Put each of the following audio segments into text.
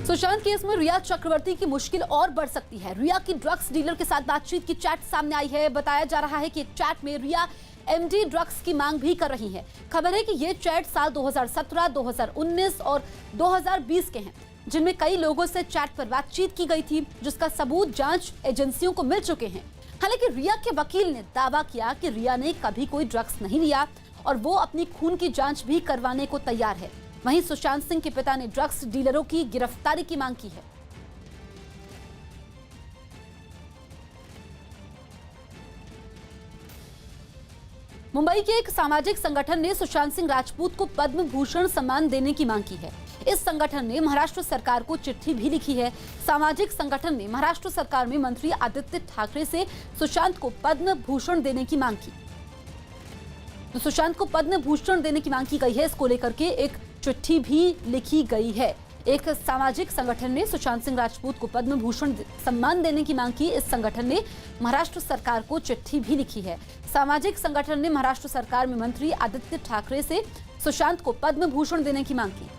Sushant case में रिया चक्रवर्ती की मुश्किल और बढ़ सकती है। रिया की ड्रग्स डीलर के साथ बातचीत की चैट सामने आई है। बताया जा रहा है कि एक चैट में रिया एमडी ड्रग्स की मांग भी कर रही है। खबर है कि ये चैट साल 2017, 2019 और 2020 के हैं, जिनमें कई लोगों से चैट पर बातचीत की गई थी, जिसका सबूत जांच एजेंसियों को मिल चुके हैं। हालांकि रिया के वकील ने दावा किया कि रिया ने कभी कोई ड्रग्स नहीं लिया और वो अपनी खून की जांच भी करवाने को तैयार है। वहीं सुशांत सिंह के पिता ने ड्रग्स डीलरों की गिरफ्तारी की मांग की है। मुंबई के एक सामाजिक संगठन ने सुशांत सिंह राजपूत को पद्म भूषण सम्मान देने की मांग की है। इस संगठन ने महाराष्ट्र सरकार को चिट्ठी भी लिखी है। सामाजिक संगठन ने महाराष्ट्र सरकार में मंत्री आदित्य ठाकरे से सुशांत को पद्म भूषण देने की मांग की। तो सुशांत को पद्म भूषण देने की मांग की गई है। इसको लेकर के एक चिट्ठी भी लिखी गई है। एक सामाजिक संगठन ने सुशांत सिंह राजपूत को पद्म भूषण सम्मान देने की मांग की। इस संगठन ने महाराष्ट्र सरकार को चिट्ठी भी लिखी है। सामाजिक संगठन ने महाराष्ट्र सरकार में मंत्री आदित्य ठाकरे से सुशांत को पद्म भूषण देने की मांग की।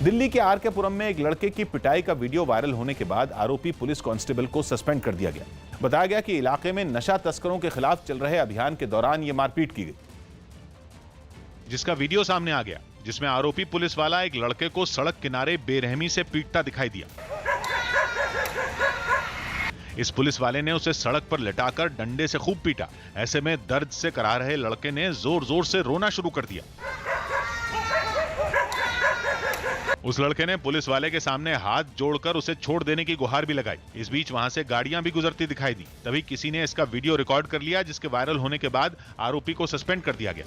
दिल्ली के आर.के. पुरम में एक लड़के की पिटाई का वीडियो वायरल होने के बाद आरोपी पुलिस कांस्टेबल को सस्पेंड कर दिया गया। बताया गया कि इलाके में नशा तस्करों के खिलाफ चल रहे अभियान के दौरान यह मारपीट की गई, जिसका वीडियो सामने आ गया, जिसमें आरोपी पुलिस वाला एक लड़के को सड़क किनारे बेरहमी से पीटता दिखाई दिया। इस पुलिस वाले ने उसे सड़क पर लिटाकर डंडे से खूब पीटा। ऐसे में दर्द से करा रहे लड़के ने जोर जोर से रोना शुरू कर दिया। उस लड़के ने पुलिस वाले के सामने हाथ जोड़कर उसे छोड़ देने की गुहार भी लगाई। इस बीच वहां से गाड़ियां भी गुजरती दिखाई दी। तभी किसी ने इसका वीडियो रिकॉर्ड कर लिया, जिसके वायरल होने के बाद आरोपी को सस्पेंड कर दिया गया।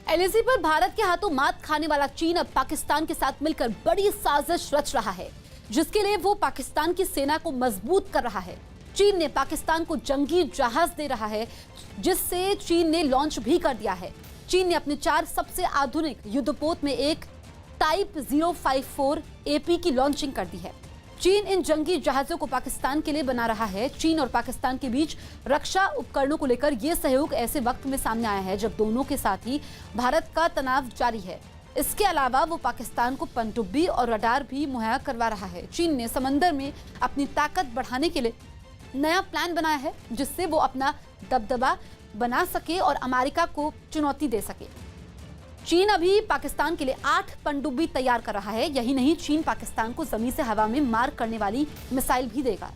एलएसी पर भारत के हाथों मात खाने वाला चीन अब पाकिस्तान के साथ मिलकर बड़ी साजिश रच रहा है, जिसके लिए वो पाकिस्तान की सेना को मजबूत कर रहा है। चीन ने पाकिस्तान को जंगी जहाज दे रहा है, जिससे चीन ने लॉन्च भी कर दिया है। चीन ने अपने 4 सबसे आधुनिक युद्धपोत में एक टाइप 054 AP की लॉन्चिंग कर दी है। चीन इन जंगी जहाजों को पाकिस्तान के लिए बना रहा है। चीन और पाकिस्तान के बीच रक्षा उपकरणों को लेकर यह सहयोग ऐसे वक्त में सामने आया है जब दोनों के साथ ही भारत का तनाव जारी है। इसके अलावा वो पाकिस्तान को पनडुब्बी और रडार भी मुहैया करवा रहा है। चीन ने समंदर में अपनी ताकत बढ़ाने के लिए नया प्लान बनाया है, जिससे वो अपना दबदबा बना सके और अमेरिका को चुनौती दे सके। चीन अभी पाकिस्तान के लिए 8 पनडुब्बी तैयार कर रहा है। यही नहीं, चीन पाकिस्तान को जमीन से हवा में मार करने वाली मिसाइल भी देगा।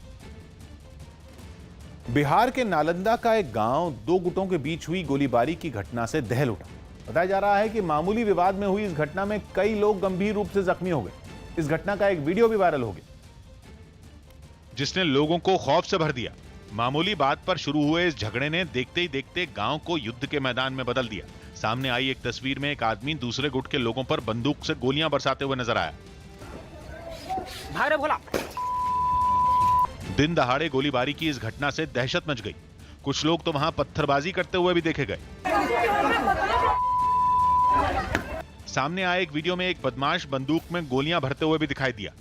बिहार के नालंदा का एक गांव 2 गुटों के बीच हुई गोलीबारी की घटना से दहल उठा। बताया जा रहा है कि मामूली विवाद में हुई इस घटना में कई लोग गंभीर रूप से जख्मी हो गए। इस घटना का एक वीडियो भी वायरल हो गया, जिसने लोगों को खौफ से भर दिया। मामूली बात पर शुरू हुए इस झगड़े ने देखते ही देखते गांव को युद्ध के मैदान में बदल दिया। सामने आई एक तस्वीर में एक आदमी दूसरे गुट के लोगों पर बंदूक से गोलियां बरसाते हुए नजर आया। दिन दहाड़े गोलीबारी की इस घटना से दहशत मच गई। कुछ लोग तो वहां पत्थरबाजी करते हुए भी देखे गए। सामने आए एक वीडियो में एक बदमाश बंदूक में गोलियां भरते हुए भी दिखाई दिया।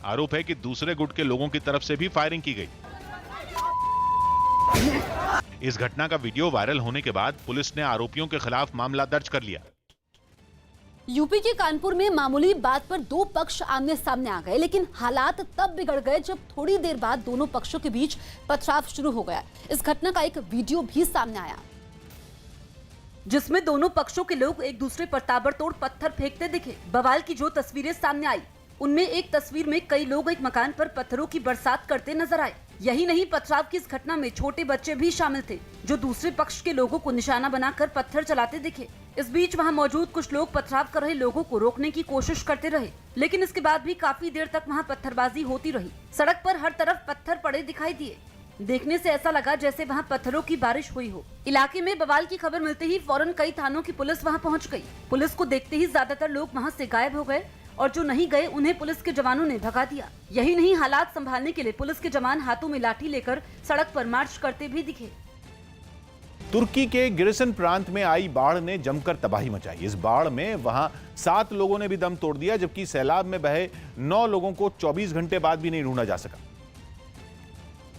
आरोप है कि दूसरे गुट के लोगों की तरफ से भी फायरिंग की गई। इस घटना का वीडियो वायरल होने के बाद पुलिस ने आरोपियों के खिलाफ मामला दर्ज कर लिया। यूपी के कानपुर में मामूली बात पर 2 पक्ष आमने सामने आ गए, लेकिन हालात तब बिगड़ गए जब थोड़ी देर बाद दोनों पक्षों के बीच पथराव शुरू हो गया। इस घटना का एक वीडियो भी सामने आया, जिसमें दोनों पक्षों के लोग एक दूसरे पर ताबड़तोड़ पत्थर फेंकते दिखे। बवाल की जो तस्वीरें सामने आई, उनमें एक तस्वीर में कई लोग एक मकान पर पत्थरों की बरसात करते नजर आए। यही नहीं, पथराव की इस घटना में छोटे बच्चे भी शामिल थे, जो दूसरे पक्ष के लोगों को निशाना बनाकर पत्थर चलाते दिखे। इस बीच वहां मौजूद कुछ लोग पथराव कर रहे लोगों को रोकने की कोशिश करते रहे, लेकिन इसके बाद भी काफी देर तक वहां पत्थरबाजी होती रही। सड़क पर हर तरफ पत्थर पड़े दिखाई दिए। देखने से ऐसा लगा जैसे वहां पत्थरों की बारिश हुई हो। इलाके में बवाल की खबर मिलते ही फौरन कई थानों की पुलिस वहां पहुंच गई। पुलिस को देखते ही ज्यादातर लोग वहां से गायब हो गए और जो नहीं गए उन्हें पुलिस के जवानों ने भगा दिया। यही नहीं, हालात संभालने के लिए पुलिस के जवान हाथों में लाठी लेकर सड़क पर मार्च करते भी दिखे। तुर्की के गिरिसन प्रांत में आई बाढ़ ने जमकर तबाही मचाई। इस बाढ़ में वहां 7 लोगों ने भी दम तोड़ दिया, जबकि सैलाब में बहे 9 लोगों को 24 घंटे बाद भी नहीं ढूंढा जा सका।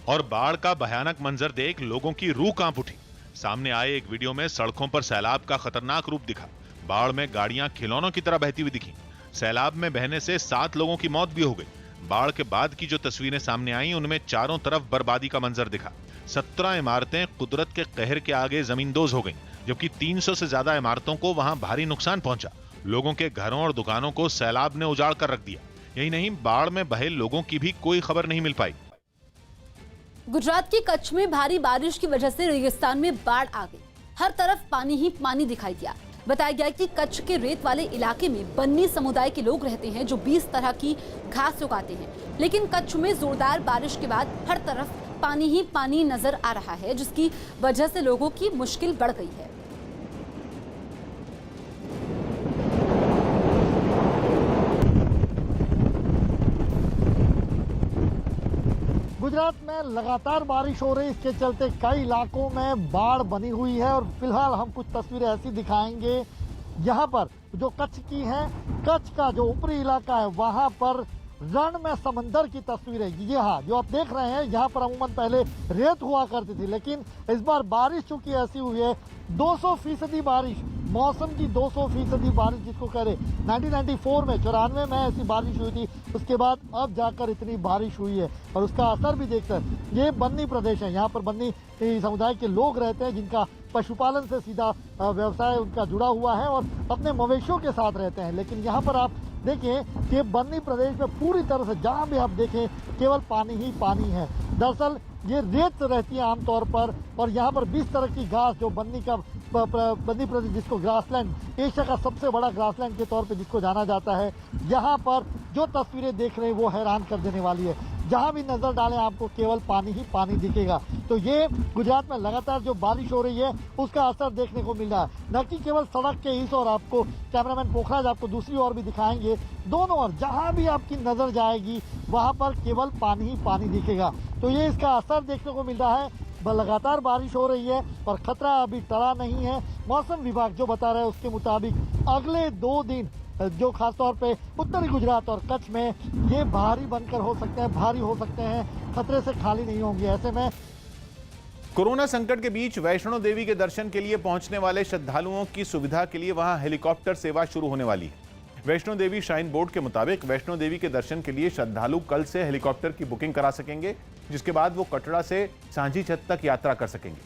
और बाढ़ का भयानक मंजर देख लोगों की रूह कांप उठी। सामने आए एक वीडियो में सड़कों पर सैलाब का खतरनाक रूप दिखा। बाढ़ में गाड़ियां खिलौनों की तरह बहती हुई दिखी। सैलाब में बहने से 7 लोगों की मौत भी हो गई। बाढ़ के बाद की जो तस्वीरें सामने आई उनमें चारों तरफ बर्बादी का मंजर दिखा। 17 इमारतें कुदरत के कहर के आगे जमींदोज हो गईं, जबकि 300 से ज्यादा इमारतों को वहां भारी नुकसान पहुंचा। लोगों के घरों और दुकानों को सैलाब ने उजाड़ कर रख दिया। यही नहीं, बाढ़ में बहे लोगों की भी कोई खबर नहीं मिल पाई। गुजरात के कच्छ में भारी बारिश की वजह से रेगिस्तान में बाढ़ आ गई। हर तरफ पानी ही पानी दिखाई दिया। बताया गया कि कच्छ के रेत वाले इलाके में बन्नी समुदाय के लोग रहते हैं जो 20 तरह की घास उगाते हैं, लेकिन कच्छ में जोरदार बारिश के बाद हर तरफ पानी ही पानी नजर आ रहा है, जिसकी वजह से लोगों की मुश्किल बढ़ गई है। गुजरात में लगातार बारिश हो रही, इसके चलते कई इलाकों में बाढ़ बनी हुई है और फिलहाल हम कुछ तस्वीरें ऐसी दिखाएंगे। यहाँ पर जो कच्छ की है, कच्छ का जो ऊपरी इलाका है वहाँ पर रण में समंदर की तस्वीरें। ये हाँ जो आप देख रहे हैं, यहाँ पर अमूमन पहले रेत हुआ करती थी, लेकिन इस बार बारिश चूंकि ऐसी हुई है 200% बारिश, मौसम की 200% बारिश जिसको कह रहे। 1994 में 94 में ऐसी बारिश हुई थी, उसके बाद अब जाकर इतनी बारिश हुई है और उसका असर भी देखते हैं। ये बन्नी प्रदेश है, यहाँ पर बन्नी समुदाय के लोग रहते हैं जिनका पशुपालन से सीधा व्यवसाय उनका जुड़ा हुआ है और अपने मवेशियों के साथ रहते हैं। लेकिन यहाँ पर आप देखिए कि बन्नी प्रदेश में पूरी तरह से जहाँ भी आप देखें केवल पानी ही पानी है। दरअसल ये रेत रहती है आमतौर पर और यहाँ पर 20 तरह की घास जो बन्नी प्रदेश जिसको ग्रासलैंड, एशिया का सबसे बड़ा ग्रासलैंड के तौर पे जिसको जाना जाता है, यहाँ पर जो तस्वीरें देख रहे हैं वो हैरान कर देने वाली है। जहाँ भी नजर डालें आपको केवल पानी ही पानी दिखेगा। तो ये गुजरात में लगातार जो बारिश हो रही है उसका असर देखने को मिल रहा है, न कि केवल सड़क के इस और आपको कैमरामैन पोखराज आपको दूसरी ओर भी दिखाएंगे। दोनों ओर जहाँ भी आपकी नजर जाएगी वहाँ पर केवल पानी ही पानी दिखेगा। तो ये इसका असर देखने को मिल रहा है। लगातार बारिश हो रही है और खतरा अभी टला नहीं है। मौसम विभाग जो बता रहा है उसके मुताबिक अगले 2 दिन जो खासतौर पे उत्तरी गुजरात और कच्छ में ये भारी बनकर हो सकते हैं, भारी हो सकते हैं, खतरे से खाली नहीं होंगे। ऐसे में कोरोना संकट के बीच वैष्णो देवी के दर्शन के लिए पहुंचने वाले श्रद्धालुओं की सुविधा के लिए वहां हेलीकॉप्टर सेवा शुरू होने वाली है। वैष्णो देवी श्राइन बोर्ड के मुताबिक वैष्णो देवी के दर्शन के लिए श्रद्धालु कल से हेलीकॉप्टर की बुकिंग करा सकेंगे, जिसके बाद वो कटरा से सांझी छत तक यात्रा कर सकेंगे।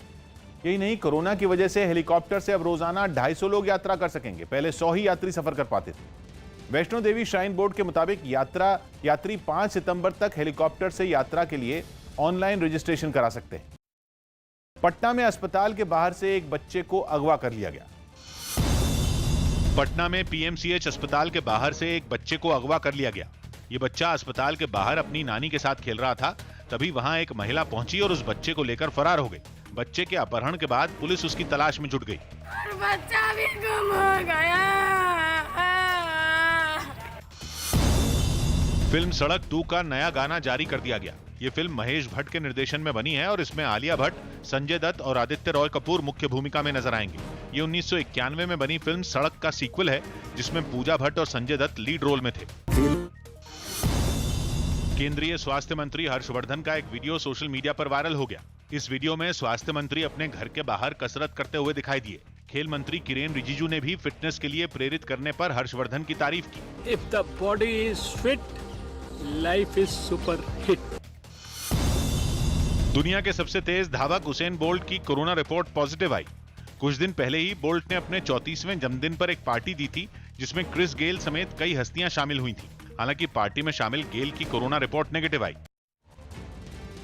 यही नहीं, कोरोना की वजह से हेलीकॉप्टर से अब रोजाना 250 लोग यात्रा कर सकेंगे। पहले 100 ही यात्री सफर कर पाते थे। वैष्णो देवी श्राइन बोर्ड के मुताबिक यात्री 5 सितंबर तक हेलीकॉप्टर से यात्रा के लिए ऑनलाइन रजिस्ट्रेशन करा सकते हैं। पटना में अस्पताल के बाहर से एक बच्चे को अगवा कर लिया गया। पटना में पीएमसीएच अस्पताल के बाहर से एक बच्चे को अगवा कर लिया गया। ये बच्चा अस्पताल के बाहर अपनी नानी के साथ खेल रहा था, तभी वहां एक महिला पहुंची और उस बच्चे को लेकर फरार हो गई। बच्चे के अपहरण के बाद पुलिस उसकी तलाश में जुट गई। बच्चा भी गुम हो गया। फिल्म सड़क 2 का नया गाना जारी कर दिया गया। ये फिल्म महेश भट्ट के निर्देशन में बनी है और इसमें आलिया भट्ट, संजय दत्त और आदित्य रॉय कपूर मुख्य भूमिका में नजर आएंगे। ये 1991 में बनी फिल्म सड़क का सीक्वल है, जिसमें पूजा भट्ट और संजय दत्त लीड रोल में थे। केंद्रीय स्वास्थ्य मंत्री हर्षवर्धन का एक वीडियो सोशल मीडिया पर वायरल हो गया। इस वीडियो में स्वास्थ्य मंत्री अपने घर के बाहर कसरत करते हुए दिखाई दिए। खेल मंत्री किरेन रिजिजू ने भी फिटनेस के लिए प्रेरित करने पर हर्षवर्धन की तारीफ की। If the body is fit, life is super hit. दुनिया के सबसे तेज धावक उसेन बोल्ट की कोरोना रिपोर्ट पॉजिटिव आई। कुछ दिन पहले ही बोल्ट ने अपने 34वें जन्मदिन पर एक पार्टी दी थी, जिसमें क्रिस गेल समेत कई हस्तियां शामिल हुई थीं। हालांकि पार्टी में शामिल गेल की कोरोना रिपोर्ट नेगेटिव आई।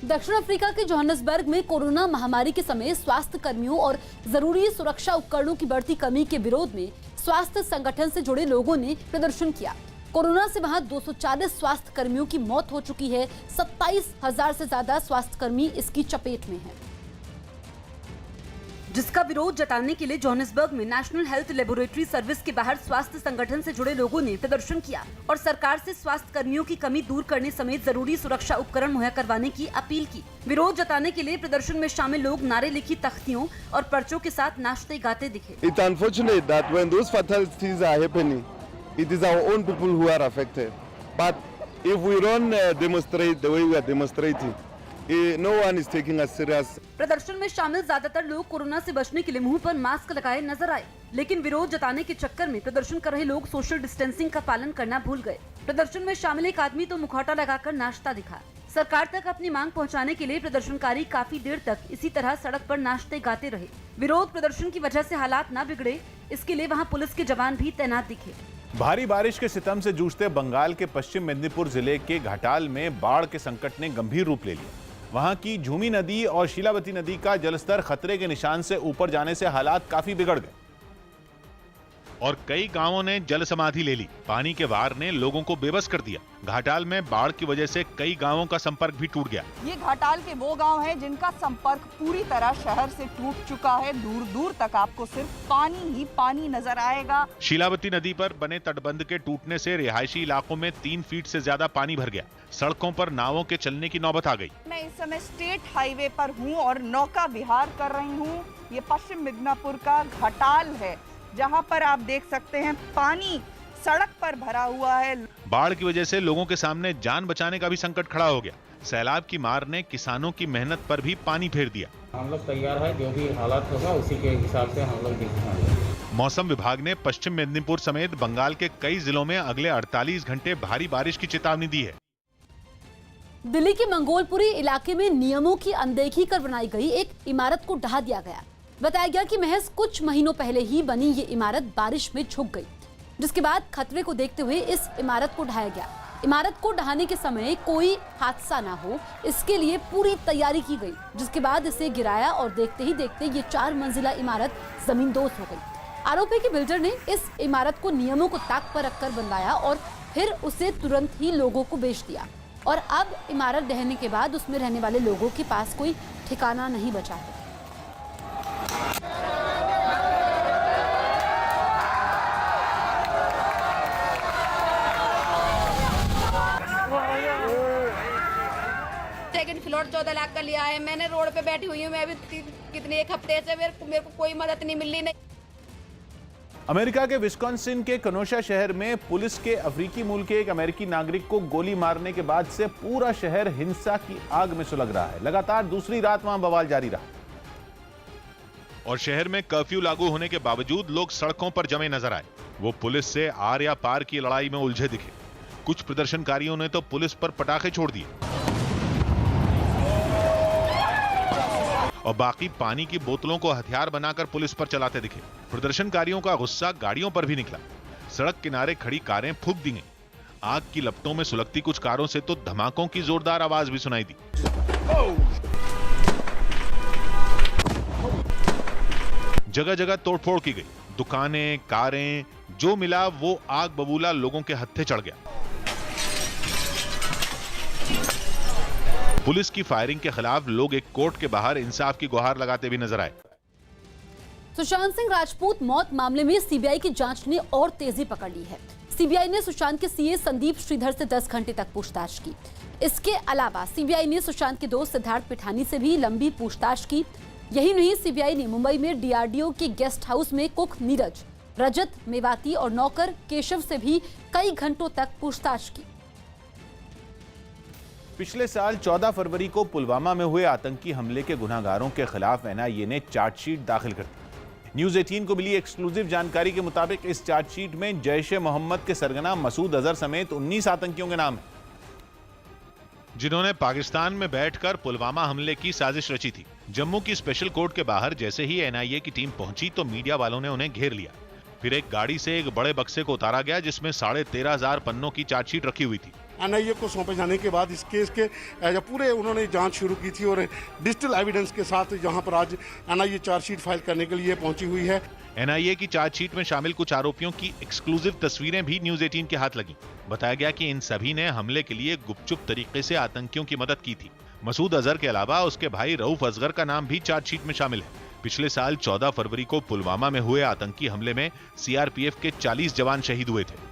दक्षिण अफ्रीका के जोहान्सबर्ग में कोरोना महामारी के समय स्वास्थ्य कर्मियों और जरूरी सुरक्षा उपकरणों की बढ़ती कमी के विरोध में स्वास्थ्य संगठन से जुड़े लोगों ने प्रदर्शन किया। कोरोना से वहां 240 स्वास्थ्य कर्मियों की मौत हो चुकी है। 27,000 से ज्यादा स्वास्थ्य कर्मी इसकी चपेट में हैं, जिसका विरोध जताने के लिए जोहान्सबर्ग में नेशनल हेल्थ लेबोरेटरी सर्विस के बाहर स्वास्थ्य संगठन से जुड़े लोगों ने प्रदर्शन किया और सरकार से स्वास्थ्य कर्मियों की कमी दूर करने समेत जरूरी सुरक्षा उपकरण मुहैया करवाने की अपील की। विरोध जताने के लिए प्रदर्शन में शामिल लोग नारे लिखी तख्तियों और पर्चों के साथ नाचते गाते दिखे। It's unfortunate that when those fatalities are happening, it is our own people who are affected. But if we don't demonstrate the way we are demonstrating, No one is taking us serious. प्रदर्शन में शामिल ज्यादातर लोग corona से बचने के लिए मुंह पर मास्क लगाए नजर आए, लेकिन विरोध जताने के चक्कर में प्रदर्शन कर रहे लोग सोशल डिस्टेंसिंग का पालन करना भूल गए। प्रदर्शन में शामिल एक आदमी तो मुखौटा लगाकर नाश्ता दिखा। सरकार तक अपनी मांग पहुंचाने के लिए प्रदर्शनकारी काफी देर तक इसी तरह सड़क पर नाचते गाते रहे। विरोध प्रदर्शन की वजह से हालात न बिगड़े, इसके लिए वहाँ पुलिस के जवान भी तैनात दिखे। भारी बारिश के सितम से जूझते बंगाल के पश्चिम मेदिनीपुर जिले के घाटाल में बाढ़ के संकट ने गंभीर रूप ले लिया। वहां की झूमी नदी और शीलावती नदी का जलस्तर खतरे के निशान से ऊपर जाने से हालात काफी बिगड़ गए और कई गांवों ने जल समाधि ले ली। पानी के वार ने लोगों को बेबस कर दिया। घाटाल में बाढ़ की वजह से कई गांवों का संपर्क भी टूट गया। ये घाटाल के वो गांव हैं जिनका संपर्क पूरी तरह शहर से टूट चुका है। दूर दूर तक आपको सिर्फ पानी ही पानी नजर आएगा। शीलावती नदी पर बने तटबंध के टूटने से रिहायशी इलाकों में 3 फीट से ज्यादा पानी भर गया। सड़कों पर नावों के चलने की नौबत आ गई। मैं इस समय स्टेट हाईवे पर हूँ और नौका विहार कर रही हूँ। ये पश्चिम मिदनापुर का घाटाल है, जहाँ पर आप देख सकते हैं पानी सड़क पर भरा हुआ है। बाढ़ की वजह से लोगों के सामने जान बचाने का भी संकट खड़ा हो गया। सैलाब की मार ने किसानों की मेहनत पर भी पानी फेर दिया। हम लोग तैयार है, जो भी हालात होगा उसी के हिसाब से हम लोग देखेंगे। मौसम विभाग ने पश्चिम मेदिनीपुर समेत बंगाल के कई जिलों में अगले 48 घंटे भारी बारिश की चेतावनी दी है। दिल्ली के मंगोलपुरी इलाके में नियमों की अनदेखी कर बनाई गई एक इमारत को ढहा दिया गया। बताया गया कि महज कुछ महीनों पहले ही बनी ये इमारत बारिश में झुक गई, जिसके बाद खतरे को देखते हुए इस इमारत को ढहाया गया। इमारत को ढहाने के समय कोई हादसा ना हो, इसके लिए पूरी तैयारी की गई, जिसके बाद इसे गिराया और देखते ही देखते ये 4 मंजिला इमारत जमींदोज हो गई। आरोप है कि बिल्डर ने इस इमारत को नियमों को ताक पर रखकर बनवाया और फिर उसे तुरंत ही लोगों को बेच दिया, और अब इमारत ढहने के बाद उसमें रहने वाले लोगों के पास कोई ठिकाना नहीं बचा है। सेकंड फ्लोर 14 लाख का लिया है। मैंने रोड पे बैठी हुई हूँ, मैं अभी कितने 1 हफ्ते से मेरे को कोई मदद नहीं मिल रही। नहीं, अमेरिका के विस्कॉन्सिन के कनोशा शहर में पुलिस के अफ्रीकी मूल के एक अमेरिकी नागरिक को गोली मारने के बाद से पूरा शहर हिंसा की आग में सुलग रहा है। लगातार दूसरी रात वहां बवाल जारी रहा और शहर में कर्फ्यू लागू होने के बावजूद लोग सड़कों पर जमे नजर आए। वो पुलिस से आर या पार की लड़ाई में उलझे दिखे। कुछ प्रदर्शनकारियों ने तो पुलिस पर पटाखे छोड़ दिए और बाकी पानी की बोतलों को हथियार बनाकर पुलिस पर चलाते दिखे। प्रदर्शनकारियों का गुस्सा गाड़ियों पर भी निकला। सड़क किनारे खड़ी कारें फूंक दी गईं। आग की लपटों में सुलगती कुछ कारों से तो धमाकों की जोरदार आवाज भी सुनाई दी। जगह जगह तोड़फोड़ की गई। दुकानें, कारें, जो मिला वो आग बबूला लोगों के हत्थे चढ़ गया। पुलिस की फायरिंग के खिलाफ लोग एक कोर्ट के बाहर इंसाफ की गुहार लगाते भी नजर आए। सुशांत सिंह राजपूत मौत मामले में सीबीआई की जांच ने और तेजी पकड़ ली है। सीबीआई ने सुशांत के सीए संदीप श्रीधर से 10 घंटे तक पूछताछ की। इसके अलावा सीबीआई ने सुशांत के दोस्त सिद्धार्थ पिठानी से भी लंबी पूछताछ की। यही नहीं, सीबीआई ने मुंबई में डीआरडीओ के गेस्ट हाउस में कुक नीरज, रजत मेवाती और नौकर केशव से भी कई घंटों तक पूछताछ की। पिछले साल 14 फरवरी को पुलवामा में हुए आतंकी हमले के गुनाहगारों के खिलाफ एनआईए ने चार्जशीट दाखिल कर दी। न्यूज 18 को मिली एक्सक्लूसिव जानकारी के मुताबिक इस चार्जशीट में जैश ए मोहम्मद के सरगना मसूद अजहर समेत 19 आतंकियों के नाम हैं, जिन्होंने पाकिस्तान में बैठकर पुलवामा हमले की साजिश रची थी। जम्मू की स्पेशल कोर्ट के बाहर जैसे ही एनआईए की टीम पहुंची तो मीडिया वालों ने उन्हें घेर लिया। फिर एक गाड़ी से एक बड़े बक्से को उतारा गया जिसमें 13,500 पन्नों की चार्जशीट रखी हुई थी। एनआईए को सौंपे जाने के बाद इस केस के पूरे उन्होंने जांच शुरू की थी और डिजिटल एविडेंस के साथ यहां पर आज एनआईए चार्जशीट फाइल करने के लिए पहुंची हुई है। एनआईए की चार्जशीट में शामिल कुछ आरोपियों की एक्सक्लूसिव तस्वीरें भी न्यूज 18 के हाथ लगी। बताया गया कि इन सभी ने हमले के लिए गुपचुप तरीके से आतंकियों की मदद की थी। मसूद अजहर के अलावा उसके भाई रऊफ असगर का नाम भी चार्जशीट में शामिल है। पिछले साल 14 फरवरी को पुलवामा में हुए आतंकी हमले में सीआरपीएफ के 40 जवान शहीद हुए थे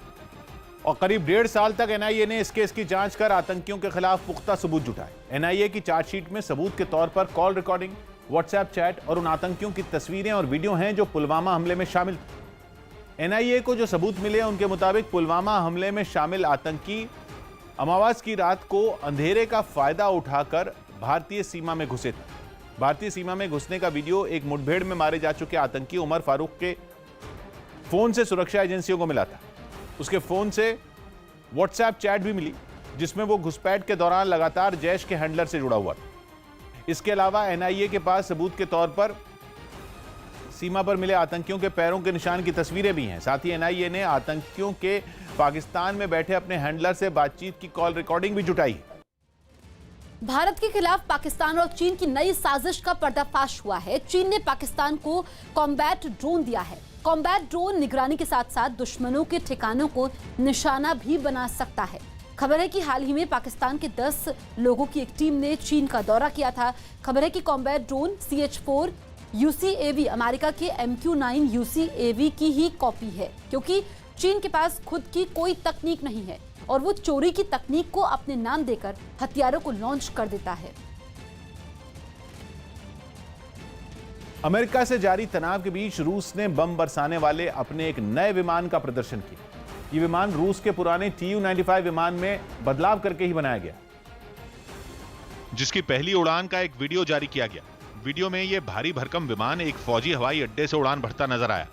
और करीब 1.5 साल तक एनआईए ने इस केस की जांच कर आतंकियों के खिलाफ पुख्ता सबूत जुटाए। एनआईए की चार्जशीट में सबूत के तौर पर कॉल रिकॉर्डिंग, व्हाट्सएप चैट और उन आतंकियों की तस्वीरें और वीडियो हैं जो पुलवामा हमले में शामिल थे। एनआईए को जो सबूत मिले उनके मुताबिक पुलवामा हमले में शामिल आतंकी अमावस की रात को अंधेरे का फायदा उठाकर भारतीय सीमा में घुसे थे। भारतीय सीमा में घुसने का वीडियो एक मुठभेड़ में मारे जा चुके आतंकी उमर फारूक के फोन से सुरक्षा एजेंसियों को मिला था। उसके फोन से व्हाट्सएप चैट भी मिली जिसमें वो घुसपैठ के दौरान लगातार जैश के हैंडलर से जुड़ा हुआ था। इसके अलावा एनआईए के पास सबूत के तौर पर सीमा पर मिले आतंकियों के पैरों के निशान की तस्वीरें भी हैं। साथ ही एनआईए ने आतंकियों के पाकिस्तान में बैठे अपने हैंडलर से बातचीत की कॉल रिकॉर्डिंग भी जुटाई है। भारत के खिलाफ पाकिस्तान और चीन की नई साजिश का पर्दाफाश हुआ है। चीन ने पाकिस्तान को कॉम्बैट ड्रोन दिया है। कॉम्बैट ड्रोन निगरानी के साथ साथ दुश्मनों के ठिकानों को निशाना भी बना सकता है। खबर है कि हाल ही में पाकिस्तान के 10 लोगों की एक टीम ने चीन का दौरा किया था। खबर है कि combat drone CH-4 UCAV America के MQ-9 UCAV की ही कॉपी है, क्योंकि चीन के पास खुद की कोई तकनीक नहीं है और वो चोरी की तकनीक को अपने नाम देकर हथियारों को लॉन्च कर देता है। अमेरिका से जारी तनाव के बीच रूस ने बम बरसाने वाले अपने एक नए विमान का प्रदर्शन किया। ये विमान रूस के पुराने Tu-95 विमान में बदलाव करके ही बनाया गया, जिसकी पहली उड़ान का एक वीडियो जारी किया गया। वीडियो में यह भारी भरकम विमान एक फौजी हवाई अड्डे से उड़ान भरता नजर आया।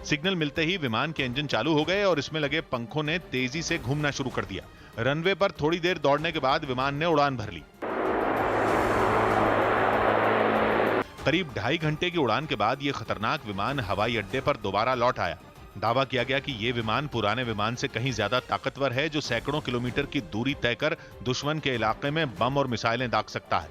सिग्नल मिलते ही विमान के इंजन चालू हो गए और इसमें लगे पंखों ने तेजी से घूमना शुरू कर दिया। रनवे पर थोड़ी देर दौड़ने के बाद विमान ने उड़ान भर ली। करीब 2.5 घंटे की उड़ान के बाद यह खतरनाक विमान हवाई अड्डे पर दोबारा लौट आया। दावा किया गया कि यह विमान पुराने विमान से कहीं ज्यादा ताकतवर है, जो सैकड़ों किलोमीटर की दूरी तय कर दुश्मन के इलाके में बम और मिसाइलें दाग सकता है।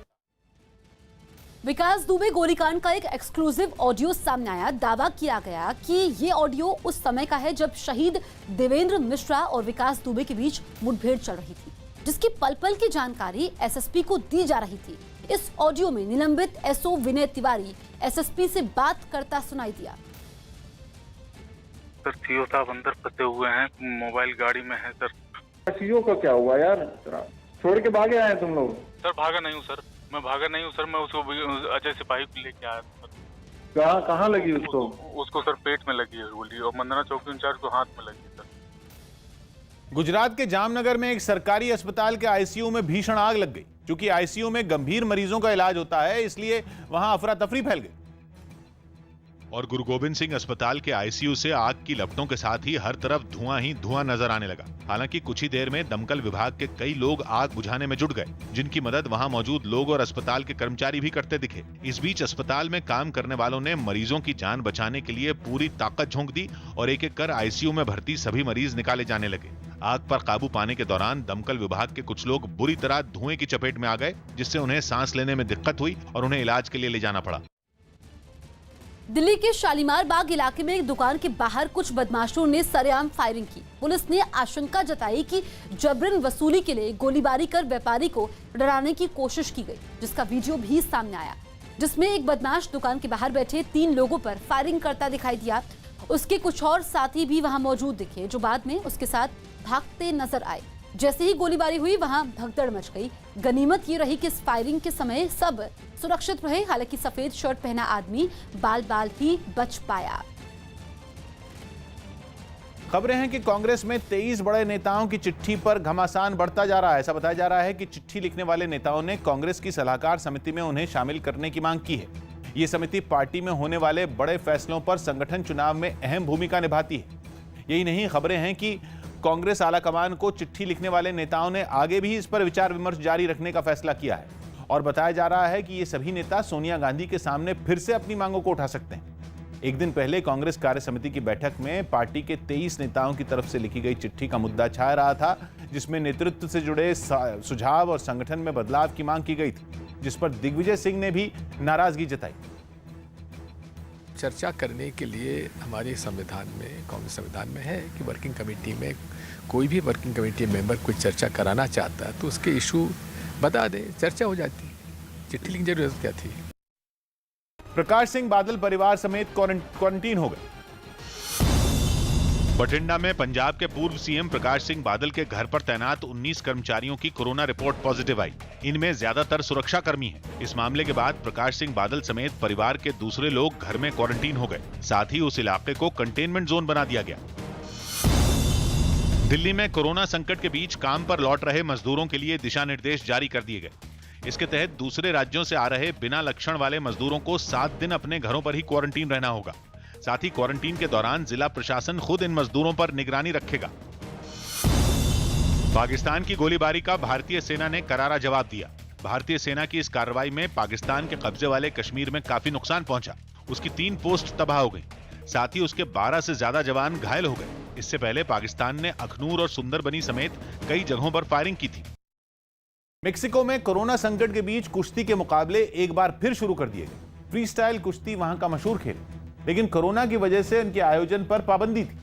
विकास दुबे गोलीकांड का एक एक्सक्लूसिव ऑडियो सामने आया। दावा किया गया कि ये ऑडियो उस समय का है जब शहीद देवेंद्र मिश्रा और विकास दुबे के बीच मुठभेड़ चल रही थी, जिसकी पल पल की जानकारी एसएसपी को दी जा रही थी। इस ऑडियो में निलंबित एसओ विनय तिवारी एसएसपी से बात करता सुनाई दिया। सर सीओ साहब अंदर फंसे हुए हैं, मोबाइल गाड़ी में है सर। सीओ का क्या हुआ यार, छोड़ के भागे आए तुम लोग? सर भागा नहीं हूँ सर, मैं भागा नहीं हूँ सर, मैं उसको अजय सिपाही को लेके आया था। कहाँ लगी उसको? उसको सर पेट में लगी है गोली और मंदना चौकी इंचार्ज को हाथ में लगी सर। गुजरात के जामनगर में एक सरकारी अस्पताल के आईसीयू में भीषण आग लग गई। क्योंकि आईसीयू में गंभीर मरीजों का इलाज होता है, इसलिए वहां अफरा तफरी फैल गई। और गुरु गोबिंद सिंह अस्पताल के आईसीयू से आग की लपटों के साथ ही हर तरफ धुआं ही धुआं नजर आने लगा। हालांकि कुछ ही देर में दमकल विभाग के कई लोग आग बुझाने में जुट गए, जिनकी मदद वहां मौजूद लोग और अस्पताल के कर्मचारी भी करते दिखे। इस बीच अस्पताल में काम करने वालों ने मरीजों की जान बचाने के लिए पूरी ताकत झोंक दी और एक एक कर आईसीयू में भर्ती सभी मरीज निकाले जाने लगे। आग पर काबू पाने के दौरान दमकल विभाग के कुछ लोग बुरी तरह धुएं की चपेट में आ गए, जिससे उन्हें सांस लेने में दिक्कत हुई और उन्हें इलाज के लिए ले जाना पड़ा। दिल्ली के शालीमार बाग इलाके में एक दुकान के बाहर कुछ बदमाशों ने सरेआम फायरिंग की। पुलिस ने आशंका जताई कि जबरन वसूली के लिए गोलीबारी कर व्यापारी को डराने की कोशिश की गई, जिसका वीडियो भी सामने आया, जिसमें एक बदमाश दुकान के बाहर बैठे 3 लोगों पर फायरिंग करता दिखाई दिया। उसके कुछ और साथी भी वहां मौजूद दिखे, जो बाद में उसके साथ भागते नजर आए। जैसे ही गोलीबारी हुई वहां भगदड़ मच गई। गनीमत ये रही कि इस फायरिंग के समय सब सुरक्षित रहे। हालांकि सफेद शर्ट पहना आदमी बाल ही बच पाया। खबरें हैं कि कांग्रेस में 23 बड़े नेताओं की चिट्ठी पर घमासान बढ़ता जा रहा है। ऐसा बताया जा रहा है कि चिट्ठी लिखने वाले नेताओं ने कांग्रेस की सलाहकार समिति में उन्हें शामिल करने की मांग की है। ये समिति पार्टी में होने वाले बड़े फैसलों पर संगठन चुनाव में अहम भूमिका निभाती है। यही नहीं, खबरें हैं कि कांग्रेस आलाकमान को चिट्ठी लिखने वाले नेताओं ने आगे भी इस पर विचार विमर्श जारी रखने का फैसला किया है और बताया जा रहा है कि ये सभी नेता सोनिया गांधी के सामने फिर से अपनी मांगों को उठा सकते हैं। एक दिन पहले कांग्रेस कार्य समिति की बैठक में पार्टी के 23 नेताओं की तरफ से लिखी गई चिट्ठी का मुद्दा छाया रहा था, जिसमें नेतृत्व से जुड़े सुझाव और संगठन में बदलाव की मांग की गई थी, जिस पर दिग्विजय सिंह ने भी नाराजगी जताई। चर्चा करने के लिए हमारे संविधान में, कांग्रेस संविधान में है कि वर्किंग कमेटी में कोई भी वर्किंग कमेटी मेंबर कोई चर्चा कराना चाहता है तो उसके इशू बता दे, चर्चा हो जाती। चिट्ठी लिखने की जरूरत क्या थी? प्रकाश सिंह बादल परिवार समेत क्वारंटीन हो गए। बठिंडा में पंजाब के पूर्व सीएम प्रकाश सिंह बादल के घर पर तैनात 19 कर्मचारियों की कोरोना रिपोर्ट पॉजिटिव आई। इनमें ज्यादातर सुरक्षा कर्मी हैं। इस मामले के बाद प्रकाश सिंह बादल समेत परिवार के दूसरे लोग घर में क्वारंटीन हो गए। साथ ही उस इलाके को कंटेनमेंट जोन बना दिया गया। दिल्ली में कोरोना संकट के बीच काम पर लौट रहे मजदूरों के लिए दिशा निर्देश जारी कर दिए गए। इसके तहत दूसरे राज्यों से आ रहे बिना लक्षण वाले मजदूरों को 7 दिन अपने घरों पर ही क्वारंटीन रहना होगा। साथ ही क्वारंटीन के दौरान जिला प्रशासन खुद इन मजदूरों पर निगरानी रखेगा। पाकिस्तान की गोलीबारी का भारतीय सेना ने करारा जवाब दिया। भारतीय सेना की इस कार्रवाई में पाकिस्तान के कब्जे वाले कश्मीर में काफी नुकसान पहुंचा। उसकी 3 पोस्ट तबाह हो गई, साथ ही उसके 12 से ज्यादा जवान घायल हो गए। इससे पहले पाकिस्तान ने अखनूर और सुंदरबनी समेत कई जगहों पर फायरिंग की थी। मेक्सिको में कोरोना संकट के बीच कुश्ती के मुकाबले एक बार फिर शुरू कर दिए गए। फ्री स्टाइल कुश्ती वहां का मशहूर खेल, लेकिन कोरोना की वजह से उनके आयोजन पर पाबंदी थी।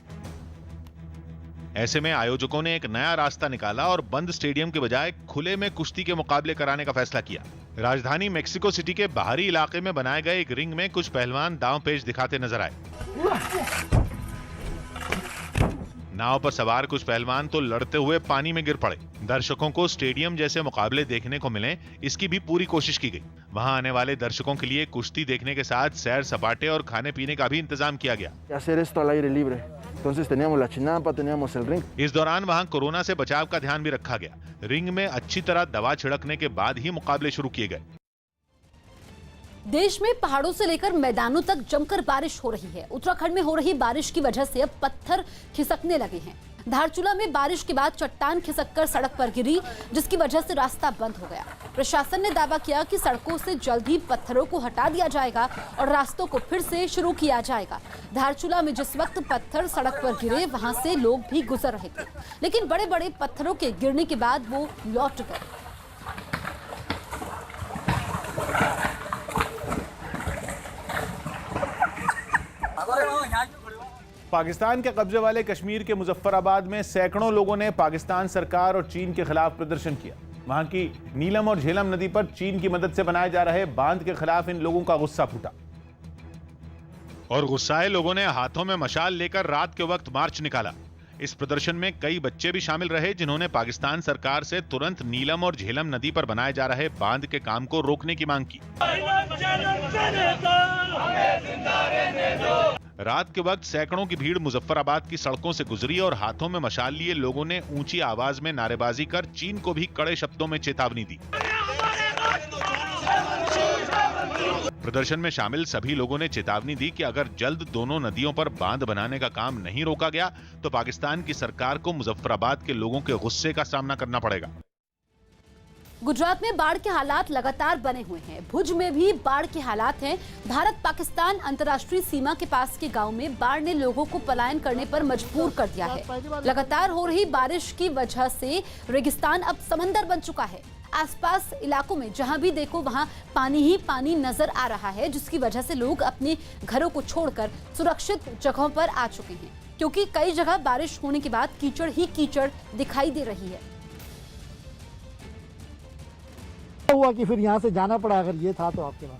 ऐसे में आयोजकों ने एक नया रास्ता निकाला और बंद स्टेडियम के बजाय खुले में कुश्ती के मुकाबले कराने का फैसला किया। राजधानी मेक्सिको सिटी के बाहरी इलाके में बनाए गए एक रिंग में कुछ पहलवान दांव पेच दिखाते नजर आए। नाव पर सवार कुछ पहलवान तो लड़ते हुए पानी में गिर पड़े। दर्शकों को स्टेडियम जैसे मुकाबले देखने को मिले, इसकी भी पूरी कोशिश की गई। वहां आने वाले दर्शकों के लिए कुश्ती देखने के साथ सैर सपाटे और खाने पीने का भी इंतजाम किया गया। इस दौरान वहां कोरोना से बचाव का ध्यान भी रखा गया। रिंग में अच्छी तरह दवा छिड़कने के बाद ही मुकाबले शुरू किए गए। देश में पहाड़ों से लेकर मैदानों तक जमकर बारिश हो रही है। उत्तराखंड में हो रही बारिश की वजह से अब पत्थर खिसकने लगे हैं। धारचूला में बारिश के बाद चट्टान खिसककर सड़क पर गिरी, जिसकी वजह से रास्ता बंद हो गया। प्रशासन ने दावा किया कि सड़कों से जल्द ही पत्थरों को हटा दिया जाएगा और रास्तों को फिर से शुरू किया जाएगा। धारचूला में जिस वक्त पत्थर सड़क पर गिरे, वहां से लोग भी गुजर रहे थे, लेकिन बड़े बड़े पत्थरों के गिरने के बाद वो लौट गए। पाकिस्तान के कब्जे वाले कश्मीर के मुजफ्फराबाद में सैकड़ों लोगों ने पाकिस्तान सरकार और चीन के खिलाफ प्रदर्शन किया। वहां की नीलम और झेलम नदी पर चीन की मदद से बनाए जा रहे बांध के खिलाफ इन लोगों का गुस्सा फूटा और गुस्साए लोगों ने हाथों में मशाल लेकर रात के वक्त मार्च निकाला। इस प्रदर्शन में कई बच्चे भी शामिल रहे, जिन्होंने पाकिस्तान सरकार से तुरंत नीलम और झेलम नदी पर बनाए जा रहे बांध के काम को रोकने की मांग की। रात के वक्त सैकड़ों की भीड़ मुजफ्फराबाद की सड़कों से गुजरी और हाथों में मशाल लिए लोगों ने ऊंची आवाज में नारेबाजी कर चीन को भी कड़े शब्दों में चेतावनी दी। प्रदर्शन में शामिल सभी लोगों ने चेतावनी दी कि अगर जल्द दोनों नदियों पर बांध बनाने का काम नहीं रोका गया तो पाकिस्तान की सरकार को मुजफ्फराबाद के लोगों के गुस्से का सामना करना पड़ेगा। गुजरात में बाढ़ के हालात लगातार बने हुए हैं। भुज में भी बाढ़ के हालात हैं। भारत पाकिस्तान अंतर्राष्ट्रीय सीमा के पास के गांव में बाढ़ ने लोगों को पलायन करने पर मजबूर कर दिया है। लगातार हो रही बारिश की वजह से रेगिस्तान अब समंदर बन चुका है। आसपास इलाकों में जहां भी देखो वहां पानी ही पानी नजर आ रहा है, जिसकी वजह से लोग अपने घरों को छोड़कर सुरक्षित जगहों पर आ चुके हैं, क्योंकि कई जगह बारिश होने के बाद कीचड़ ही कीचड़ दिखाई दे रही है। हुआ कि फिर यहाँ से जाना पड़ा, अगर ये था तो आपके पास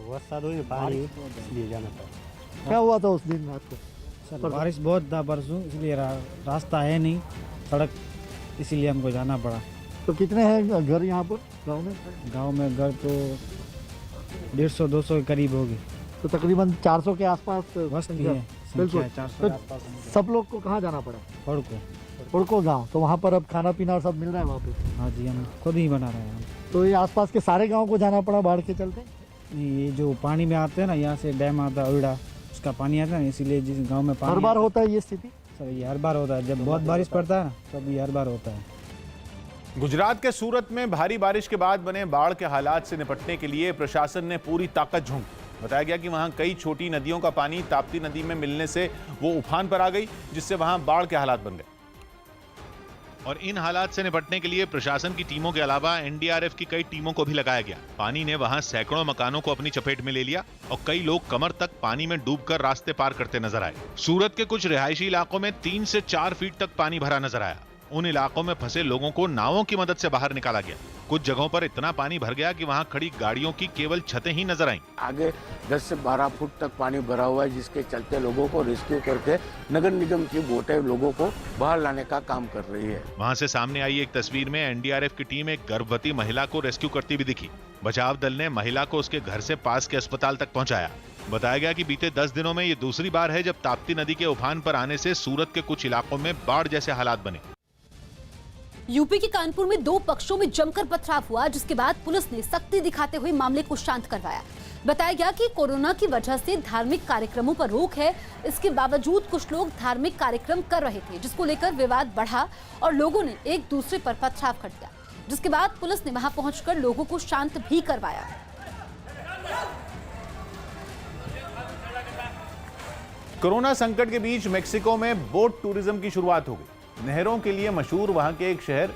बरसात हुई, पानी इसलिए जाना पड़ा। क्या हुआ था उस दिन रात को? सर बारिश बहुत था परसों, इसलिए रास्ता है नहीं, सड़क, इसीलिए हमको जाना पड़ा। तो कितने हैं घर यहाँ पर गांव में? गांव में घर तो 150-200 के करीब होगी। तो तकरीबन 400 के आसपास बस्ती है। बिल्कुल। 400 के आसपास। सब लोग को कहाँ जाना पड़ा? उड़को गाँव। तो वहाँ पर अब खाना पीना और सब मिल रहा है वहाँ पे? हाँ जी, हम खुद ही बना रहे हैं। तो ये आसपास के सारे गाँव को जाना पड़ा बाढ़ के चलते? ये जो पानी में आते हैं ना, यहाँ से डैम आता है उड़ा, उसका पानी आता है, इसीलिए जिस गाँव में पानी हर बार होता है ये स्थिति? सर ये हर बार होता है, जब बहुत बारिश पड़ता है ना तब ये हर बार होता है। गुजरात के सूरत में भारी बारिश के बाद बने बाढ़ के हालात से निपटने के लिए प्रशासन ने पूरी ताकत झोंकी। बताया गया कि वहां कई छोटी नदियों का पानी ताप्ती नदी में मिलने से वो उफान पर आ गई, जिससे वहां बाढ़ के हालात बन गए। और इन हालात से निपटने के लिए प्रशासन की टीमों के अलावा एनडीआरएफ की कई टीमों को भी लगाया गया। पानी ने वहां सैकड़ों मकानों को अपनी चपेट में ले लिया और कई लोग कमर तक पानी में डूबकर रास्ते पार करते नजर आए। सूरत के कुछ रिहायशी इलाकों में 3 से 4 फीट तक पानी भरा नजर आया। उन इलाकों में फंसे लोगों को नावों की मदद से बाहर निकाला गया। कुछ जगहों पर इतना पानी भर गया कि वहां खड़ी गाड़ियों की केवल छतें ही नजर आईं। आगे 10 से 12 फुट तक पानी भरा हुआ है, जिसके चलते लोगों को रेस्क्यू करके नगर निगम की बोटें लोगों को बाहर लाने का काम कर रही है। वहां से सामने आई एक तस्वीर में एनडीआरएफ की टीम एक गर्भवती महिला को रेस्क्यू करती भी दिखी। बचाव दल ने महिला को उसके घर से पास के अस्पताल तक पहुंचाया। बताया गया कि बीते 10 दिनों में ये दूसरी बार है जब ताप्ती नदी के उफान पर आने से सूरत के कुछ इलाकों में बाढ़ जैसे हालात बने। यूपी के कानपुर में दो पक्षों में जमकर पथराव हुआ, जिसके बाद पुलिस ने सख्ती दिखाते हुए मामले को शांत करवाया। बताया गया कि कोरोना की वजह से धार्मिक कार्यक्रमों पर रोक है। इसके बावजूद कुछ लोग धार्मिक कार्यक्रम कर रहे थे, जिसको लेकर विवाद बढ़ा और लोगों ने एक दूसरे पर पथराव कर दिया, जिसके बाद पुलिस ने वहां पहुंचकर लोगों को शांत भी करवाया। कोरोना संकट के बीच मेक्सिको में बोट टूरिज्म की शुरुआत हो गई। नहरों के लिए मशहूर वहां के एक शहर